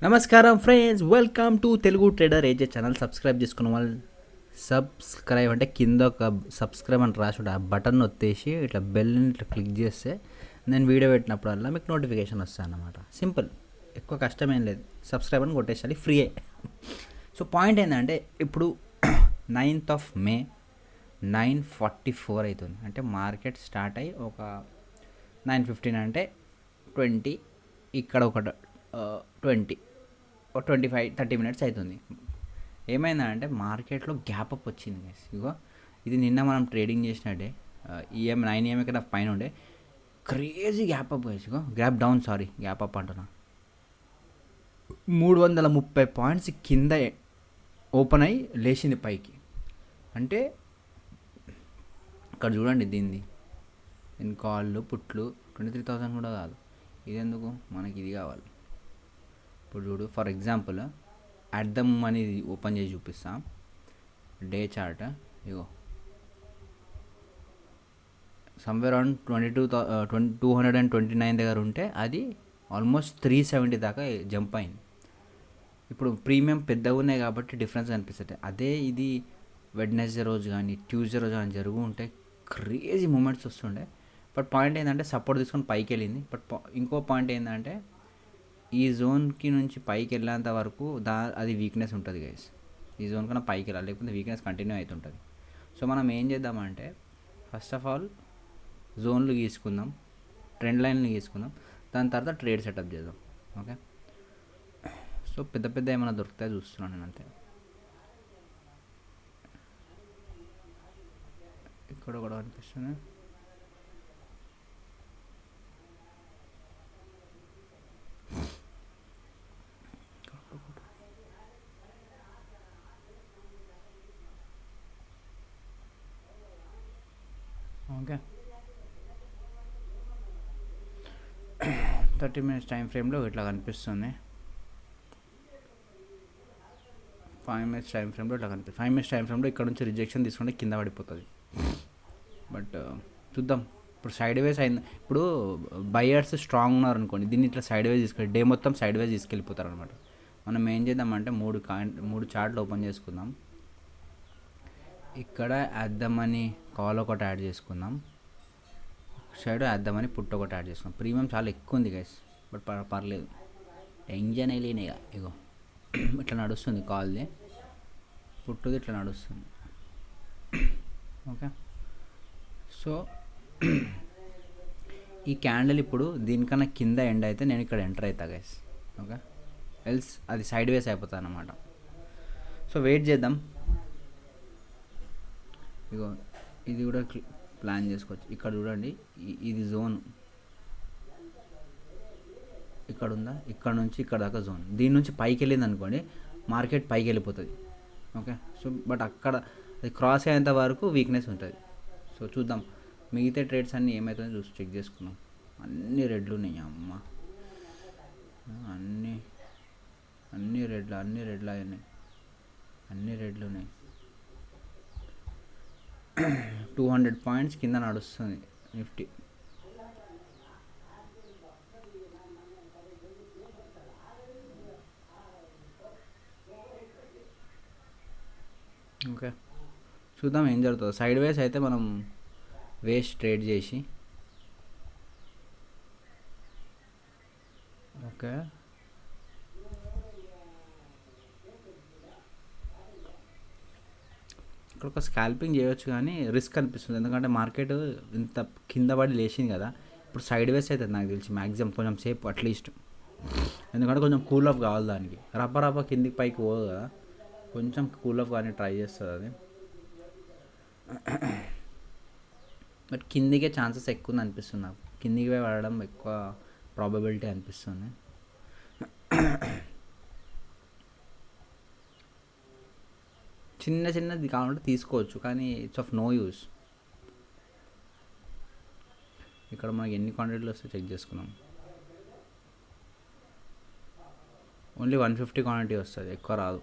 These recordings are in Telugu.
నమస్కారం friends, welcome to Telugu trader AJ channel. Subscribe చేసుకున్న వాళ్ళు సబ్స్క్రైబ్ అంటే కింద ఒక సబ్స్క్రైబ్ అని రాసి ఉంటుంది, ఆ బటన్ ఒత్తేసి ఇట్లా బెల్ని ఇట్లా క్లిక్ చేస్తే నేను వీడియో పెట్టినప్పుడల్లా మీకు నోటిఫికేషన్ వస్తాయి అన్నమాట. సింపుల్, ఎక్కువ కష్టమేం లేదు. సబ్స్క్రైబ్ అని కొట్టేసాలి, ఫ్రీయే. సో పాయింట్ ఏంటంటే ఇప్పుడు 9th of May 9:44 అవుతుంది. అంటే మార్కెట్ స్టార్ట్ అయ్యి ఒక 9:15 అంటే 20, ఇక్కడ ఒక 20, ఒక 25-30 మినిట్స్ అవుతుంది. ఏమైందంటే మార్కెట్లో గ్యాప్ అప్ వచ్చింది గైస్. ఇగో ఇది నిన్న మనం ట్రేడింగ్ చేసిన డే, ఈఎం 9 AM కదా పైన ఉండే, క్రేజీ గ్యాప్ అప్ గైస్. ఇగో gap down, sorry gap up అంటున్నా. 330 పాయింట్స్ కింద ఓపెన్ అయ్యి లేచింది పైకి. అంటే ఇక్కడ చూడండి, దీన్ని కాళ్ళు పుట్లు 23,000 కూడా కాదు. ఇదెందుకు మనకి, ఇది కావాలి. ఇప్పుడు చూడు, ఫర్ ఎగ్జాంపుల్ అడ్దం అనేది ఓపెన్ చేసి చూపిస్తాం. డే చార్ట్ ఇగో సమ్వేర్ అరౌండ్ 229 దగ్గర ఉంటే అది ఆల్మోస్ట్ 370 దాకా జంప్ అయింది. ఇప్పుడు ప్రీమియం పెద్దగా ఉన్నాయి కాబట్టి డిఫరెన్స్ అనిపిస్తుంది. అదే ఇది వెడ్నెస్డే రోజు కానీ ట్యూస్డే రోజు కానీ జరుగు ఉంటే క్రేజీ మూమెంట్స్ వస్తుండే. బట్ పాయింట్ ఏంటంటే సపోర్ట్ తీసుకొని పైకి వెళ్ళింది. బట్ ఇంకో పాయింట్ ఏంటంటే ఈ జోన్కి నుంచి పైకి వెళ్ళేంత వరకు అది వీక్నెస్ ఉంటుంది గైస్. ఈ జోన్ కన్నా పైకి వెళ్ళాలి, లేకపోతే వీక్నెస్ కంటిన్యూ అవుతుంటుంది. సో మనం ఏం చేద్దామంటే ఫస్ట్ ఆఫ్ ఆల్ జోన్లు గీసుకుందాం, ట్రెండ్ లైన్లు గీసుకుందాం, దాని తర్వాత ట్రేడ్ సెటప్ చేద్దాం. ఓకే, సో పెద్ద పెద్ద ఏమైనా దొరుకుతాయో చూస్తున్నాను నేను, అంతే. ఇక్కడ కూడా అనిపిస్తుంది. ఓకే, 30 minutes టైం ఫ్రేమ్లో ఇట్లా కనిపిస్తుంది. 5 minutes టైం ఫ్రేమ్లో ఇట్లా కనిపిస్తుంది. 5 minutes టైం ఫ్రేమ్లో ఇక్కడ నుంచి రిజెక్షన్ తీసుకుంటే కింద పడిపోతుంది. బట్ చూద్దాం. ఇప్పుడు సైడ్ వేస్ అయింది. ఇప్పుడు బయర్స్ స్ట్రాంగ్ ఉన్నారు అనుకోండి, దీన్ని ఇట్లా సైడ్ వేస్ తీసుకెళ్ళి డే మొత్తం సైడ్ వేస్ తీసుకెళ్ళిపోతారు అనమాట. మనం ఏం చేద్దామంటే మూడు చార్ట్లు ఓపెన్ చేసుకుందాం. ఇక్కడ అద్దామని కాల్ ఒకటి యాడ్ చేసుకుందాం, సైడ్ అద్దామని పుట్టు ఒకటి యాడ్ చేసుకుందాం. ప్రీమియం చాలా ఎక్కువ ఉంది గైస్, బట్ పర్లేదు. ఎంజన్ వెళ్ళినాయిగా, ఇగో ఇట్లా నడుస్తుంది కాల్ది, పుట్టుది ఇట్లా నడుస్తుంది. ఓకే, సో ఈ క్యాండిల్ ఇప్పుడు దీనికన్నా కింద ఎండ్ అయితే నేను ఇక్కడ ఎంటర్ అవుతా గైస్. ఓకే, ఎల్స్ అది సైడ్ వేస్ అయిపోతుంది అన్నమాట. సో వెయిట్ చేద్దాం. ఇగో ఇది కూడా ప్లాన్ చేసుకోవచ్చు. ఇక్కడ చూడండి, ఇది జోన్ ఇక్కడ ఉందా, ఇక్కడ నుంచి ఇక్కడ దాకా జోన్. దీని నుంచి పైకి వెళ్ళింది అనుకోండి, మార్కెట్ పైకి వెళ్ళిపోతుంది. ఓకే, సో బట్ అక్కడ అది క్రాస్ అయ్యేంత వరకు వీక్నెస్ ఉంటుంది. సో చూద్దాం, మిగతా ట్రేడ్స్ అన్నీ ఏమవుతుందో చూసి చెక్ చేసుకున్నాం. అన్ని రెడ్లు ఉన్నాయి అమ్మ, అన్ని రెడ్లు ఉన్నాయి, అన్ని రెడ్లు ఉన్నాయి. 200 పాయింట్స్ కింద నడుస్తుంది నిఫ్టీ. ఓకే, చూద్దాం ఏం జరుగుతుందో. సైడ్ వేస్ అయితే మనం వేస్ట్ ట్రేడ్ చేసి, ఓకే ఇక్కడ ఒక స్కాల్పింగ్ చేయవచ్చు, కానీ రిస్క్ అనిపిస్తుంది. ఎందుకంటే మార్కెట్ ఇంత కింద పడి లేచింది కదా, ఇప్పుడు సైడ్ వేస్ అవుతుంది నాకు తెలిసి మ్యాక్సిమం కొంచెం సేపు అట్లీస్ట్. ఎందుకంటే కొంచెం కూల్ ఆఫ్ కావాలి దానికి. రప్ప కిందికి పైకి పోదు కదా, కొంచెం కూల్ ఆఫ్ కానీ ట్రై చేస్తుంది అది. బట్ కిందికే ఛాన్సెస్ ఎక్కువ ఉంది అనిపిస్తుంది నాకు. కిందికి పోయి పడడం ఎక్కువ ప్రాబబిలిటీ అనిపిస్తుంది. చిన్నది కావాలంటే తీసుకోవచ్చు, కానీ ఇట్స్ ఆఫ్ నో యూస్. ఇక్కడ మనకి ఎన్ని క్వాంటిటీలు వస్తే చెక్ చేసుకున్నాం. ఓన్లీ 150 క్వాంటిటీ వస్తుంది, ఎక్కువ రాదు.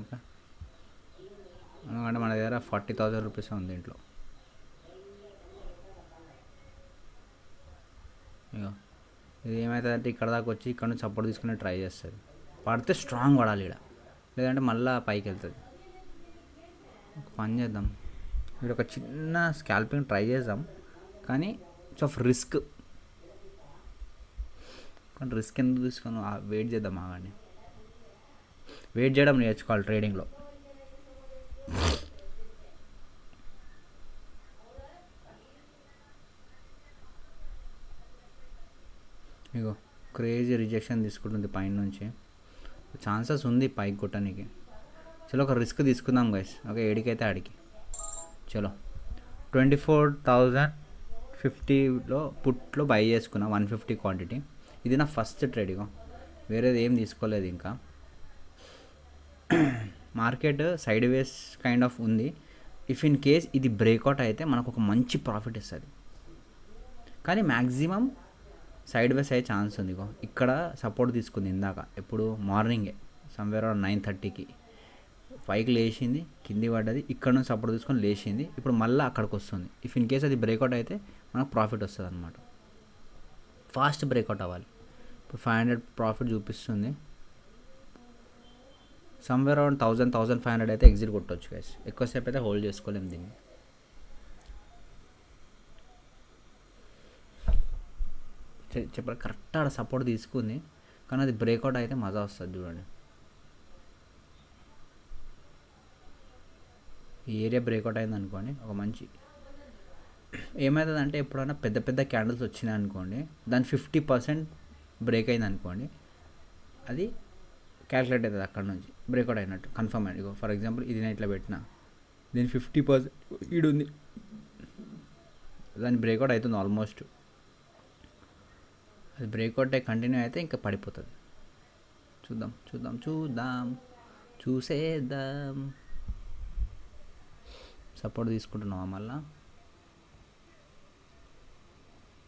ఓకే, ఎందుకంటే మన దగ్గర 40,000 రూపీస్ ఉంది దీంట్లో. ఇక ఇది ఏమవుతుందంటే ఇక్కడ దాకా వచ్చి ఇక్కడ నుంచి సపోర్ట్ తీసుకుని ట్రై చేస్తుంది. పడితే స్ట్రాంగ్ పడాలి ఇక్కడ, లేదంటే మళ్ళీ పైకి వెళ్తుంది. ఒక పని చేద్దాం, ఇక్కడ ఒక చిన్న స్కాల్పింగ్ ట్రై చేద్దాం, కానీ ఇట్స్ ఆఫ్ రిస్క్. కానీ రిస్క్ ఎందుకు తీసుకుని వెయిట్ చేద్దాం. ఆగండి, వెయిట్ చేయడం నేర్చుకోవాలి ట్రేడింగ్లో. ఇగో క్రేజీ రిజెక్షన్ తీసుకుంటుంది పైన నుంచి, ఛాన్సెస్ ఉంది పైకి కొట్టడానికి. చలో ఒక రిస్క్ తీసుకుందాం గైస్. ఓకే, ఏడికైతే ఆడికి. చలో 24,050లో పుట్లో బై చేసుకున్నా 150 క్వాంటిటీ. ఇది నా ఫస్ట్ ట్రేడ్. ఇగో వేరేది ఏం తీసుకోలేదు ఇంకా. Market side ways kind of ఉంది. ఇఫ్ ఇన్ కేస్ ఇది బ్రేక్అవుట్ అయితే మనకు ఒక మంచి ప్రాఫిట్ ఇస్తుంది, కానీ మ్యాక్సిమం సైడ్ వేస్ అయ్యే ఛాన్స్ ఉంది. ఇగో ఇక్కడ సపోర్ట్ తీసుకుంది ఇందాక, ఎప్పుడు మార్నింగే సమ్వేర్ అరౌండ్ 9:30కి పైకి లేచింది, కింది పడ్డది, ఇక్కడ నుంచి సపోర్ట్ తీసుకొని లేచింది, ఇప్పుడు మళ్ళీ అక్కడికి వస్తుంది. ఇఫ్ ఇన్ కేస్ అది బ్రేక్అవుట్ అయితే మనకు ప్రాఫిట్ వస్తుంది అనమాట. ఫాస్ట్ బ్రేక్అవుట్ అవ్వాలి. ఇప్పుడు 500 ప్రాఫిట్ చూపిస్తుంది. సమ్వేర్ అరౌండ్ 1,500 అయితే ఎగ్జిట్ కొట్టవచ్చు గైస్. ఎక్కువసేపు అయితే హోల్డ్ చేసుకోలేము దీన్ని. చెప్పాలి కరెక్ట్ ఆడ సపోర్ట్ తీసుకుంది, కానీ అది బ్రేక్అవుట్ అయితే మజా వస్తుంది చూడండి. ఈ ఏరియా బ్రేక్అవుట్ అయింది అనుకోండి, ఒక మంచి ఏమవుతుందంటే ఎప్పుడైనా పెద్ద పెద్ద క్యాండిల్స్ వచ్చినాయి అనుకోండి, దాని 50% బ్రేక్ అయింది అనుకోండి, అది క్యాల్కులేట్ అవుతుంది అక్కడ నుంచి బ్రేక్అవుట్ అయినట్టు కన్ఫర్మ్ అయింది. ఇగో ఫర్ ఎగ్జాంపుల్ ఇది నేను ఇట్లా పెట్టిన, దీని 50% ఈడుంది, దాని బ్రేక్అవుట్ అవుతుంది ఆల్మోస్ట్. అది బ్రేక్అవుట్ అయ్యి కంటిన్యూ అయితే ఇంకా పడిపోతుంది. చూద్దాం చూద్దాం చూద్దాం చూసేద్దాం. సపోర్ట్ తీసుకుంటున్నావా మళ్ళా?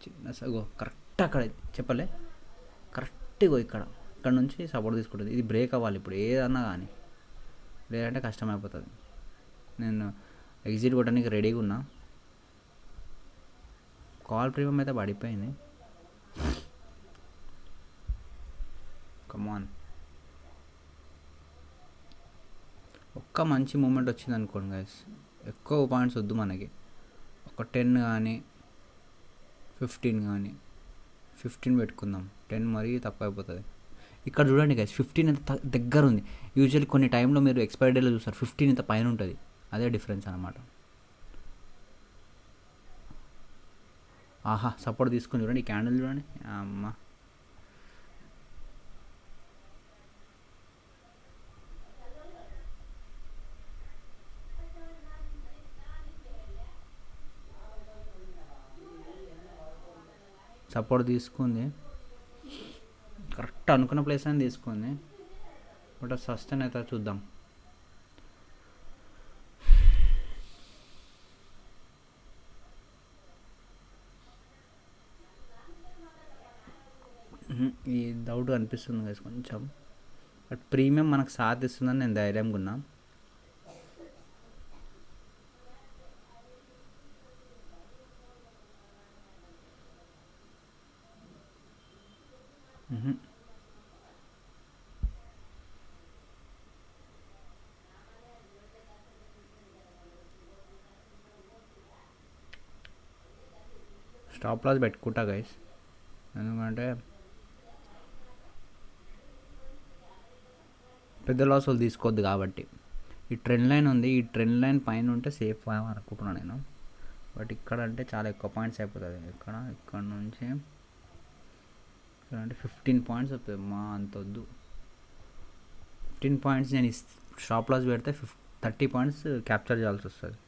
చిన్న సగో కరెక్ట్ అక్కడ చెప్పలే, కరెక్ట్గా ఇక్కడ నుంచి సపోర్ట్ తీసుకుంటుంది. ఇది బ్రేక్ అవ్వాలి ఇప్పుడు ఏదన్నా కానీ, లేదంటే కష్టమైపోతుంది. నేను ఎగ్జిట్ కొట్టడానికి రెడీగా ఉన్నా. కాల్ ప్రీమియం అయితే పడిపోయింది. కమాన్, ఒక్క మంచి మూమెంట్ వచ్చింది అనుకోండి గైస్, ఎక్కువ పాయింట్స్ వద్దు మనకి. ఒక 10 కానీ 15 కానీ 15 పెట్టుకుందాం. 10 మరీ తక్కువ అయిపోతుంది. ఇక్కడ చూడండి గైస్, 15 ఎంత దగ్గర ఉంది. యూజువల్లీ కొన్ని టైంలో మీరు ఎక్స్పైరీ డేలో చూస్తారు 15 ఇంత పైన ఉంటుంది. అదే డిఫరెన్స్ అనమాట. ఆహా, సపోర్ట్ తీసుకుని చూడండి, ఈ క్యాండిల్ చూడండి. అమ్మ, సపోర్ట్ తీసుకుంది, కరెక్ట్ అనుకున్న ప్లేస్ అని తీసుకుంది. బట్ సస్టైన్ అయితే చూద్దాం. ఈ డౌట్ అనిపిస్తుంది కదా కొంచెం, బట్ ప్రీమియం మనకు సాత్ ఇస్తుందని నేను ధైర్యంగా ఉన్నా. స్టాప్ లాస్ పెట్టుకుంటా గైస్, ఎందుకంటే పెద్ద లాసులు తీసుకోవద్దు కాబట్టి. ఈ ట్రెండ్ లైన్ ఉంది, ఈ ట్రెండ్ లైన్ పైన ఉంటే సేఫ్ అనుకుంటున్నాను నేను. బట్ ఇక్కడ అంటే చాలా ఎక్కువ పాయింట్స్ అయిపోతుంది. ఇక్కడ నుంచి అంటే 15 పాయింట్స్ వస్తుంది. మా అంత వద్దు, 15 పాయింట్స్ నేను స్టాప్ లాస్ పెడితే 30 పాయింట్స్ క్యాప్చర్ చేయాల్సి వస్తుంది.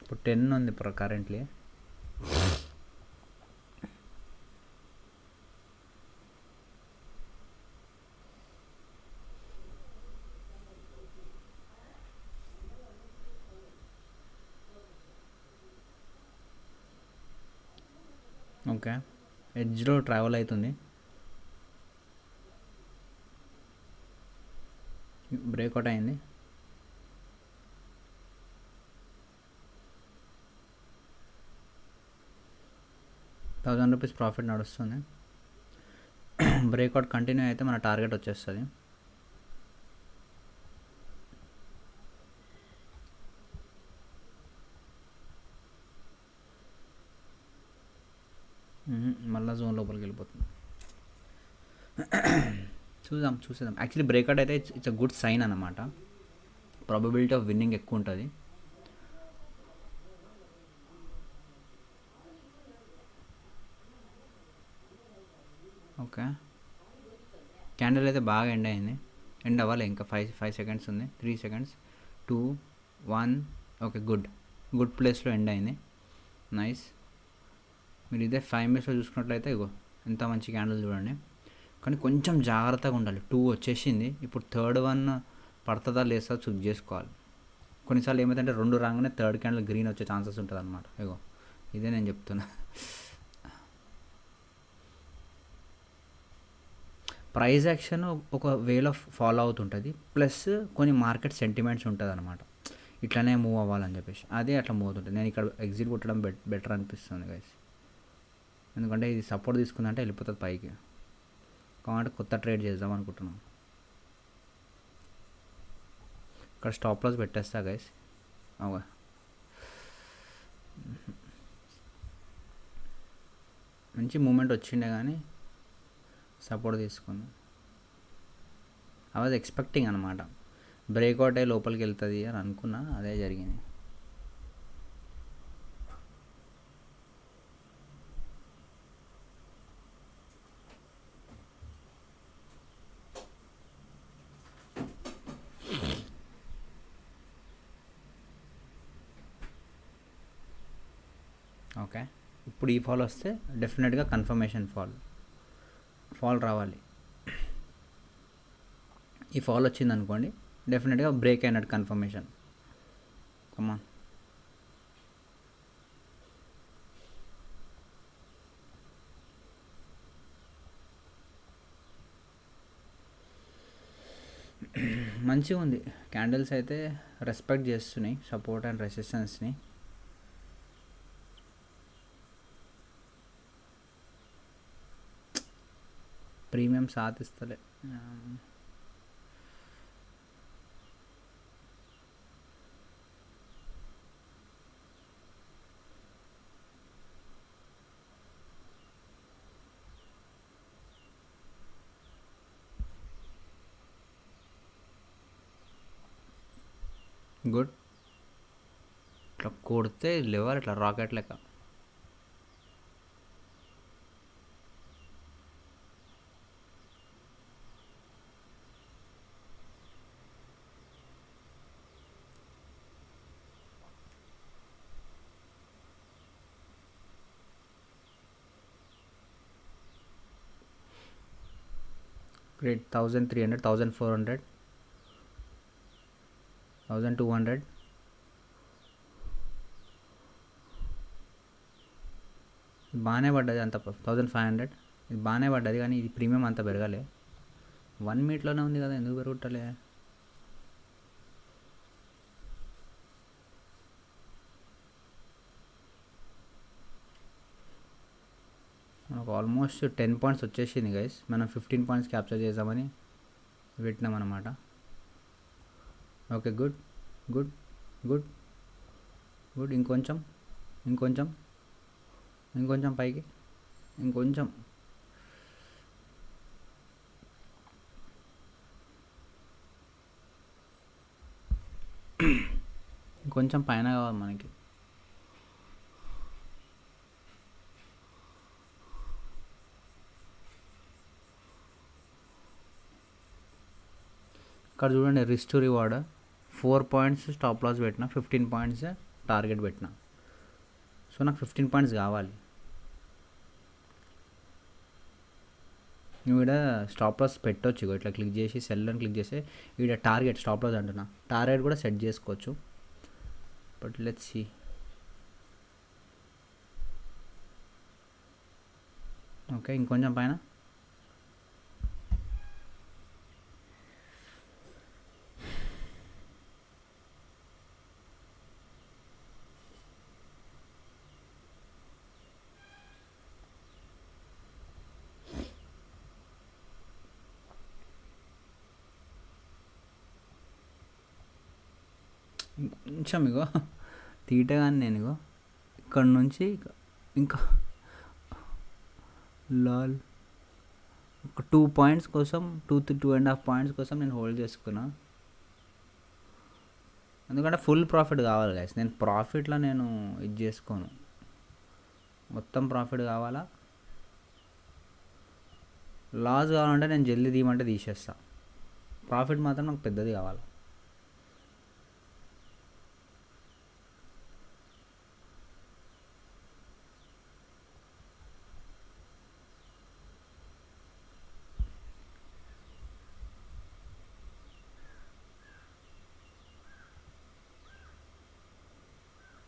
ఇప్పుడు 10 ఉంది కరెంట్లీ. ఓకే, ఎడ్జ్లో ట్రావెల్ అవుతుంది. బ్రేక్అవుట్ అయింది. రూపీస్ ప్రాఫిట్ నడుస్తుంది. బ్రేక్అవుట్ కంటిన్యూ అయితే మన టార్గెట్ వచ్చేస్తుంది. మళ్ళీ జోన్ లోపలికి వెళ్ళిపోతుంది. చూసేద్దాం. యాక్చువల్లీ బ్రేక్అవుట్ అయితే ఇట్స్ అ గుడ్ సైన్ అన్నమాట. ప్రాబబిలిటీ ఆఫ్ విన్నింగ్ ఎక్కువ ఉంటుంది. ఓకే, క్యాండిల్ అయితే బాగా ఎండ్ అయింది. ఎండ్ అవ్వాలి, ఇంకా 5 సెకండ్స్ ఉంది. 3 సెకండ్స్, 2, 1. ఓకే, గుడ్ ప్లేస్లో ఎండ్ అయింది. నైస్. మీరు ఇదే 5 మినిట్స్లో చూసుకున్నట్లయితే ఇగో ఎంత మంచి క్యాండిల్ చూడండి. కానీ కొంచెం జాగ్రత్తగా ఉండాలి. 2 వచ్చేసింది. ఇప్పుడు థర్డ్ వన్ పడుతుందా లేదా చెక్ చేసుకోవాలి. కొన్నిసార్లు ఏమైందంటే 2 రాగానే థర్డ్ క్యాండిల్ గ్రీన్ వచ్చే ఛాన్సెస్ ఉంటుంది అనమాట. ఇగో ఇదే నేను చెప్తున్నా. ప్రైస్ యాక్షన్ ఒక వేలో ఫాలో అవుతుంటుంది, ప్లస్ కొన్ని మార్కెట్ సెంటిమెంట్స్ ఉంటుంది అనమాట. ఇట్లానే మూవ్ అవ్వాలని చెప్పేసి అదే అట్లా మూవ్ అవుతుంటుంది. నేను ఇక్కడ ఎగ్జిట్ కొట్టడం బెటర్ అనిపిస్తుంది గైస్. ఎందుకంటే ఇది సపోర్ట్ తీసుకుందంటే వెళ్ళిపోతుంది పైకి. కాబట్టి కొత్త ట్రేడ్ చేద్దాం అనుకుంటున్నాం. ఇక్కడ స్టాప్ లాస్ పెట్టేస్తా గైస్. అవుగా, మంచి మూమెంట్ వచ్చిండే కానీ సపోర్ట్ తీసుకుంది. ఐ వాజ్ ఎక్స్పెక్టింగ్ అనమాట బ్రేక్అవుట్ అయ్యి లోపలికి వెళ్తుంది అని అనుకున్నా, అదే జరిగింది. ఓకే, ఇప్పుడు ఈ ఫాల్ వస్తే డెఫినెట్గా కన్ఫర్మేషన్ ఫాల్ రావాలి. ఈ ఫాల్ వచ్చింది అనుకోండి, డెఫినెట్గా బ్రేక్ అయినట్టు కన్ఫర్మేషన్. కమాన్, మంచిగా ఉంది. క్యాండిల్స్ అయితే రెస్పెక్ట్ చేస్తున్నాయి సపోర్ట్ అండ్ రెసిస్టెన్స్ని. ప్రీమియం సాధిస్తలే. గుడ్, ఇట్లా కొడితే లేవాలి ఇట్లా రాకెట్ లెక్క. గ్రేట్. 1300, 1400, 1200. బాగానే పడ్డది అంత. 1500 ఇది బాగానే పడ్డది, కానీ ఇది ప్రీమియం అంత పెరగాలి. 1 మినిట్లోనే ఉంది కదా, ఎందుకు పెరుగుతలే? మనకు ఆల్మోస్ట్ 10 పాయింట్స్ వచ్చేసింది గైస్. మనం 15 పాయింట్స్ క్యాప్చర్ చేద్దామని పెట్టినాం అన్నమాట. Okay, good good good good. ఇంకొంచెం ఇంకొంచెం ఇంకొంచెం పైకి, ఇంకొంచెం. ఇంకొంచెం పైన కావాలి మనకి. ఇక్కడ చూడండి, risk to reward 4 points stop loss పెట్టిన, 15 పాయింట్స్ టార్గెట్ పెట్టిన. సో నాకు 15 పాయింట్స్ కావాలి. నువ్వు ఇక్కడ స్టాప్ లాస్ పెట్టవచ్చు. ఇట్లా క్లిక్ చేసి సెల్ అని క్లిక్ చేసి ఇక్కడ టార్గెట్, స్టాప్ లాస్ అంటున్నా, టార్గెట్ కూడా సెట్ చేసుకోవచ్చు. But let's see. ఓకే, ఇంకొంచెం పైన. కొంచెం ఇగో తీయటగానే నేను ఇగో ఇక్కడ నుంచి ఇంకా లాల్ ఒక 2 పాయింట్స్ కోసం 2.5 పాయింట్స్ కోసం నేను హోల్డ్ చేసుకున్నా. ఎందుకంటే ఫుల్ ప్రాఫిట్ కావాలి గైస్. నేను ప్రాఫిట్లో నేను ఇది చేసుకోను, మొత్తం ప్రాఫిట్ కావాలా. లాస్ కావాలంటే నేను జల్దీ తీయమంటే తీసేస్తా, ప్రాఫిట్ మాత్రం నాకు పెద్దది కావాలి.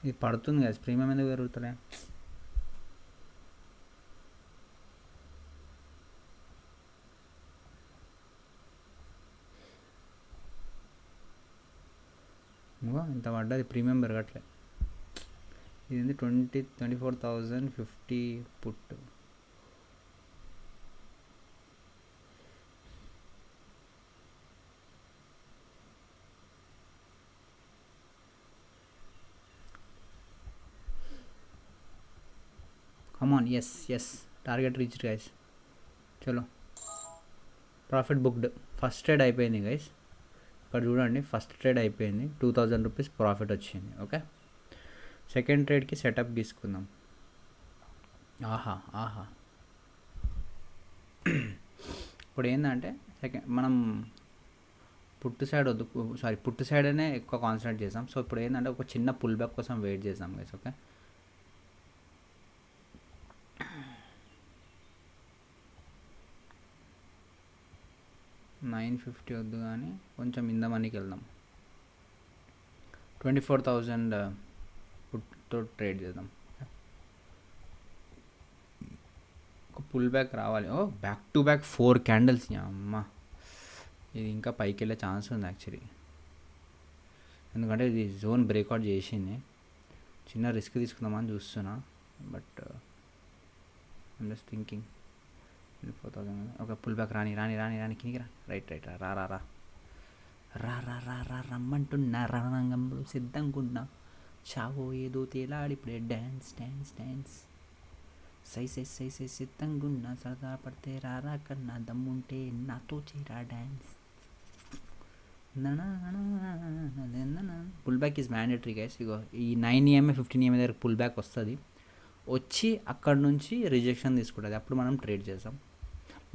ఇది పడుతుంది కదా, ప్రీమియం ఎందుకు పెరుగుతలే? ఇంత పడ్డది, ప్రీమియం పెరగట్లే. ఇది 24,050 పుట్. కమాన్, ఎస్ టార్గెట్ రీచ్డ్ గైస్. చలో, ప్రాఫిట్ బుక్డ్. ఫస్ట్ ట్రేడ్ అయిపోయింది గైస్, ఇక్కడ చూడండి. ఫస్ట్ ట్రేడ్ అయిపోయింది, 2,000 రూపీస్ ప్రాఫిట్ వచ్చింది. ఓకే, సెకండ్ ట్రేడ్కి సెటప్ తీసుకుందాం. ఆహా ఇప్పుడు ఏంటంటే మనం పుట్టు సైడ్ వద్దు, పుట్టు సైడ్ అనే ఎక్కువ కాన్సన్ట్రేట్ చేసాం. సో ఇప్పుడు ఏంటంటే ఒక చిన్న పుల్ బ్యాక్ కోసం వెయిట్ చేసాం గైస్. ఓకే, $950 వద్దు కానీ కొంచెం ఇంద మనీకి వెళ్దాం. 24,000 పుట్తో ట్రేడ్ చేద్దాం. ఒక పుల్ బ్యాక్ రావాలి. Back to back 4 candles. అమ్మ, ఇది ఇంకా పైకి వెళ్ళే ఛాన్స్ ఉంది యాక్చువల్లీ, ఎందుకంటే ఇది జోన్ బ్రేక్అవుట్ చేసింది. చిన్న రిస్క్ తీసుకుందామని చూస్తున్నా, బట్ ఐమ్ జస్ట్ థింకింగ్. 24,000. ఒక పుల్ బ్యాక్ రాని కిందికి రా. రైట్ రా రమ్మంటున్నా, రణరంగంలో సిద్ధంగా చావో ఏదో తేలాడిప్పుడే. డ్యాన్స్ సై సిద్ధంగున్నా, సరదా పడితే రారా కన్నా, దమ్ముంటే నాతో చేరా dance. Pull back is mandatory guys. ఇగో ఈ 9 EMA 15 EMA దగ్గర పుల్ బ్యాక్ వస్తుంది, వచ్చి అక్కడ నుంచి రిజెక్షన్ తీసుకుంటుంది, అప్పుడు మనం ట్రేడ్ చేస్తాం.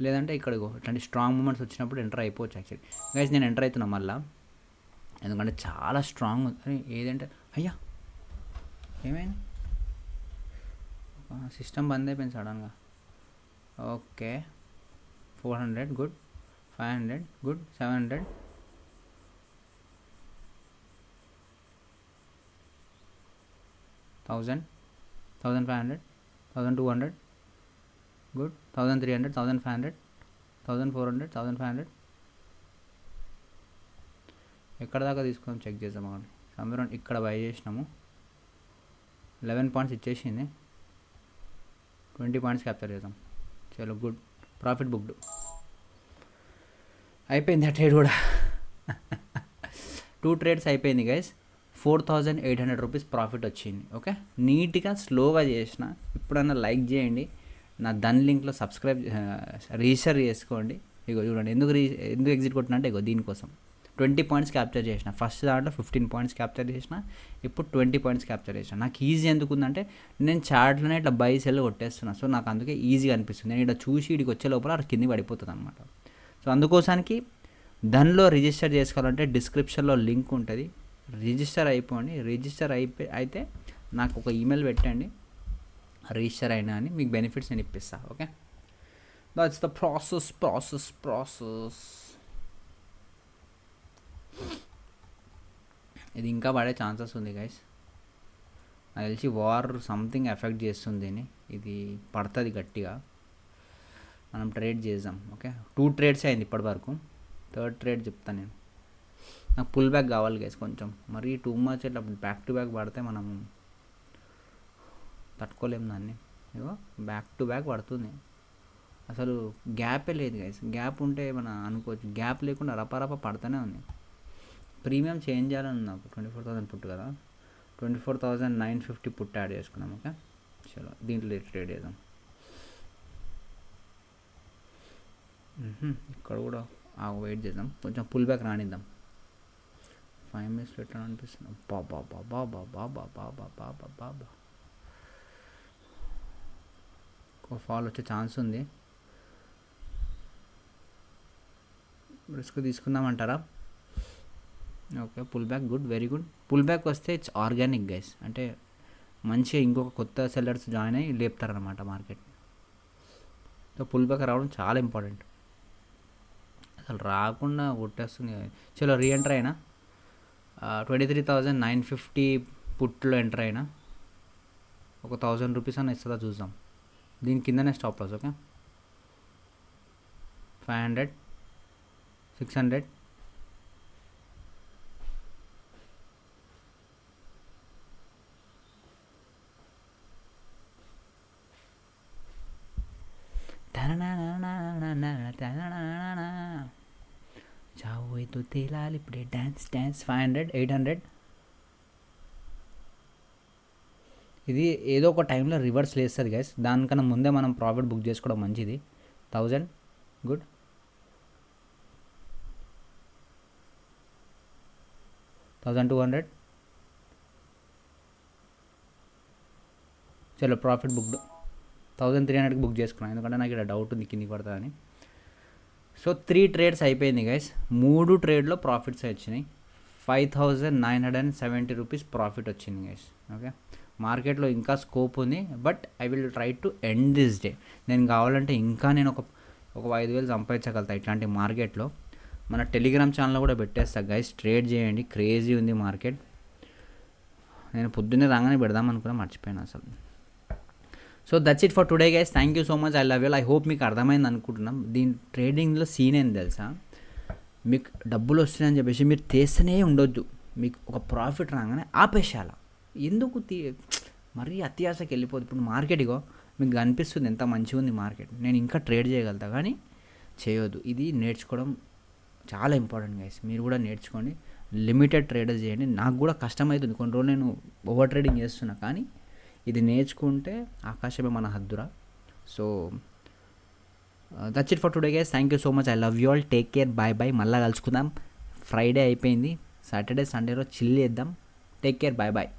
లేదంటే ఇక్కడికో ఇట్లాంటి స్ట్రాంగ్ మూమెంట్స్ వచ్చినప్పుడు ఎంటర్ అయిపోవచ్చు యాక్చువల్లీ గైస్. నేను ఎంటర్ అవుతున్నా మళ్ళీ, ఎందుకంటే చాలా స్ట్రాంగ్ ఉంది. ఏదంటే అయ్యా ఏమైంది, సిస్టమ్ బంద్ అయిపోయింది సడన్గా. Okay, 400 good, 500 good, 700, 1,000, 1,500, 1,200 good, 1,300, 1,500, 1,400, 1,500. ఎక్కడ దాకా తీసుకొని చెక్ చేద్దాం. అక్కడ సమరం ఇక్కడ బై చేసినాము, 11 పాయింట్స్ ఇచ్చేసింది, 20 పాయింట్స్ క్యాప్చర్ చేద్దాం. చలో గుడ్, ప్రాఫిట్ బుక్డ్. అయిపోయింది ఆ ట్రేడ్ కూడా. 2 ట్రేడ్స్ అయిపోయింది గైస్. 4,800 రూపీస్ ప్రాఫిట్ వచ్చింది. ఓకే, నీట్గా స్లోగా చేసిన. ఇప్పుడన్నా లైక్ చేయండి, నా దాని లింక్లో రిజిస్టర్ చేసుకోండి. ఇగో చూడండి, ఎందుకు ఎగ్జిట్ కొట్టినా అంటే ఇగో దీనికోసం 20 పాయింట్స్ క్యాప్చర్ చేసిన. ఫస్ట్ దాంట్లో 15 పాయింట్స్ క్యాప్చర్ చేసిన, ఇప్పుడు 20 పాయింట్స్ క్యాప్చర్ చేసిన. నాకు ఈజీ ఎందుకు ఉందంటే నేను చార్ట్లోనే ఇట్లా బై సెల్ కొట్టేస్తున్నా, సో నాకు అందుకే ఈజీగా అనిపిస్తుంది. నేను ఇట్లా చూసి ఇడికి వచ్చే లోపల అది కింద పడిపోతుంది అనమాట. సో అందుకోసానికి దానిలో రిజిస్టర్ చేసుకోవాలంటే డిస్క్రిప్షన్లో లింక్ ఉంటుంది, రిజిస్టర్ అయిపోండి. రిజిస్టర్ అయితే నాకు ఒక ఈమెయిల్ పెట్టండి, రిజిస్టర్ అయినా అని మీకు బెనిఫిట్స్ నేను ఇప్పిస్తాను. Okay, that's the process. ఇది ఇంకా పడే ఛాన్సెస్ ఉంది గైస్. నాకు తెలిసి వార్ సంథింగ్ ఎఫెక్ట్ చేస్తుంది దీన్ని, ఇది పడుతుంది గట్టిగా. మనం ట్రేడ్ చేద్దాం. ఓకే, 2 ట్రేడ్స్ అయింది ఇప్పటి వరకు, 3rd ట్రేడ్ చెప్తాను నేను. నాకు పుల్ బ్యాక్ కావాలి గైస్ కొంచెం, మరీ టూ మచ్ ఇట్లా బ్యాక్ టు బ్యాక్ పడితే మనం తట్టుకోలేము దాన్ని. ఇగో బ్యాక్ టు బ్యాక్ పడుతుంది, అసలు గ్యాపే లేదు గైస్. గ్యాప్ ఉంటే మనం అనుకోవచ్చు, గ్యాప్ లేకుండా రపరప పడుతూనే ఉంది. ప్రీమియం చేంజ్ చేయాలని నాకు 24,000 పుట్ కదా, 24,950 పుట్ యాడ్ చేసుకున్నాం. ఓకే చలో దీంట్లో ట్రేడ్ చేద్దాం. ఇక్కడ కూడా వెయిట్ చేద్దాం, కొంచెం పుల్ బ్యాక్ రానిద్దాం. 5 మినిట్స్లో ఎట్లా అనిపిస్తుంది. బాబా బాబా బాబా బాబా బాబా బాబా ఒక ఫాల్ వచ్చే ఛాన్స్ ఉంది. రిస్క్ తీసుకుందామంటారా? Okay pull back good, very good. Pull back వస్తే ఇట్స్ ఆర్గానిక్ గైస్, అంటే మంచిగా ఇంకొక కొత్త సెల్లర్స్ జాయిన్ అయ్యి లేపుతారనమాట మార్కెట్. సో పుల్ బ్యాక్ రావడం చాలా ఇంపార్టెంట్. అసలు రాకుండా కొట్టేస్తుంది. చలో రీఎంటర్ అయినా 23,950 పుట్లో ఎంటర్ అయినా ఒక 1,000 రూపీస్ అన్న ఇస్తుందా చూద్దాం. దీని కిందనే స్టాప్ లాస్. ఓకే 500, 600, చావుతో తేలాలి ఇప్పుడే డ్యాన్స్ డ్యాన్స్. 500, 800. ఇది ఏదో ఒక టైంలో రివర్స్ లేస్తుంది గైస్, దానికన్నా ముందే మనం ప్రాఫిట్ బుక్ చేసుకోవడం మంచిది. 1000 గుడ్. 1200. చలో ప్రాఫిట్ బుక్ 1300కి బుక్ చేసుకున్నాను, ఎందుకంటే నాకు ఇక్కడ డౌట్ ఉంది కిందికి పడుతుందని. సో 3 ట్రేడ్స్ అయిపోయింది గైస్, 3 ట్రేడ్లో ప్రాఫిట్స్ వచ్చినాయి. 5,970 రూపీస్ ప్రాఫిట్ వచ్చింది గైస్. ఓకే మార్కెట్లో ఇంకా స్కోప్ ఉంది, but I will try to end this day. నేను కావాలంటే ఇంకా నేను ఒక 5,000 సంపాదించగలుగుతా ఇట్లాంటి మార్కెట్లో. మన టెలిగ్రామ్ ఛానల్లో కూడా పెట్టేస్తా గైస్, ట్రేడ్ చేయండి, క్రేజీ ఉంది మార్కెట్. నేను పొద్దున్నే రాగానే పెడదాం అనుకున్నా, మర్చిపోయాను అసలు. So that's it for today guys, thank you so much, I love you. I hope మీకు అర్థమైంది అనుకుంటున్నాం. దీని ట్రేడింగ్లో సీన్ ఏంది తెలుసా, మీకు డబ్బులు వస్తున్నాయని చెప్పేసి మీరు తీస్తూనే ఉండొద్దు. మీకు ఒక ప్రాఫిట్ రాగానే ఆపేసేయాల. ఎందుకు మరీ అత్యాశకి వెళ్ళిపోదు. ఇప్పుడు మార్కెట్ ఇగో మీకు కనిపిస్తుంది ఎంత మంచిగా ఉంది మార్కెట్, నేను ఇంకా ట్రేడ్ చేయగలుగుతా, కానీ చేయొద్దు. ఇది నేర్చుకోవడం చాలా ఇంపార్టెంట్ గైస్, మీరు కూడా నేర్చుకోండి. లిమిటెడ్ ట్రేడర్స్ చేయండి. నాకు కూడా కష్టమవుతుంది, కొన్ని రోజులు నేను ఓవర్ ట్రేడింగ్ చేస్తున్నా, కానీ ఇది నేర్చుకుంటే ఆకాశమే మన హద్దురా. So that's it for today guys, thank you so much, I love you all, take care, bye bye. మళ్ళీ కలుసుకుందాం. ఫ్రైడే అయిపోయింది, సాటర్డే సండేలో చిల్ చేద్దాం. Take care, bye bye.